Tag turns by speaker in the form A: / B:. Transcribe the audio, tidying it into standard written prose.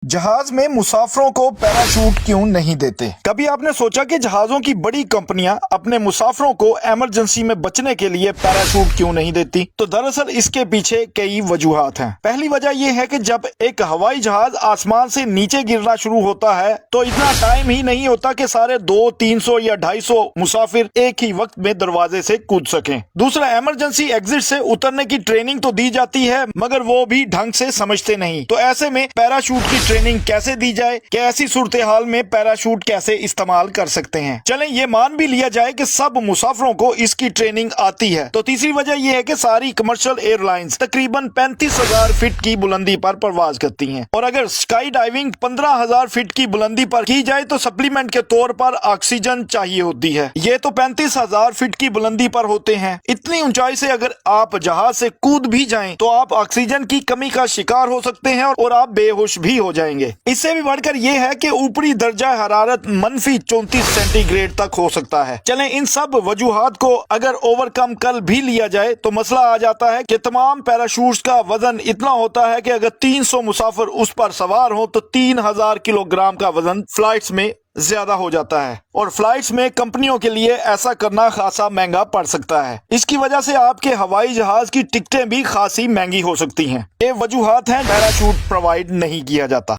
A: जहाज में मुसाफिरों को पैराशूट क्यों नहीं देते? कभी आपने सोचा कि जहाजों की बड़ी कंपनियां अपने मुसाफिरों को इमरजेंसी में बचने के लिए पैराशूट क्यों नहीं देती? तो दरअसल इसके पीछे कई वजूहात हैं। पहली वजह यह है कि जब एक हवाई जहाज आसमान से नीचे गिरना शुरू होता है तो इतना टाइम ही नहीं होता कि सारे 200-300 या 250 मुसाफिर एक ही वक्त में दरवाजे से कूद सकें। दूसरा, इमरजेंसी एग्जिट से उतरने की ट्रेनिंग तो दी जाती है मगर वो भी ढंग से समझते नहीं। तो ऐसे में पैराशूट की ट्रेनिंग कैसे दी जाए कि ऐसी सूरत हाल में पैराशूट कैसे इस्तेमाल कर सकते हैं? चलें ये मान भी लिया जाए कि सब मुसाफिरों को इसकी ट्रेनिंग आती है तो तीसरी वजह यह है कि सारी कमर्शियल एयरलाइंस तकरीबन 35,000 फीट की बुलंदी पर परवाज करती हैं और अगर स्काई डाइविंग 15,000 फीट की बुलंदी पर की जाए तो सप्लीमेंट के तौर पर ऑक्सीजन चाहिए होती है। ये तो 35,000 फीट की बुलंदी पर होते हैं। इतनी ऊंचाई से अगर आप जहाज से कूद भी जाएं तो आप ऑक्सीजन की कमी का शिकार हो सकते हैं और आप बेहोश भी हो जाएंगे। इससे भी बढ़कर यह है कि ऊपरी दर्जा हरारत -34 सेंटीग्रेड तक हो सकता है। चलें इन सब वजूहात को अगर ओवरकम कर भी लिया जाए तो मसला आ जाता है कि तमाम पैराशूट्स का वजन इतना होता है कि अगर 300 मुसाफिर उस पर सवार हो तो 3,000 किलोग्राम का वजन फ्लाइट्स में ज्यादा हो जाता है और फ्लाइट्स में कंपनियों के लिए ऐसा करना खासा महंगा पड़ सकता है। इसकी वजह से आपके हवाई जहाज की टिकटें भी खासी महंगी हो सकती हैं। ये वजूहात हैं पैराशूट प्रोवाइड नहीं किया जाता।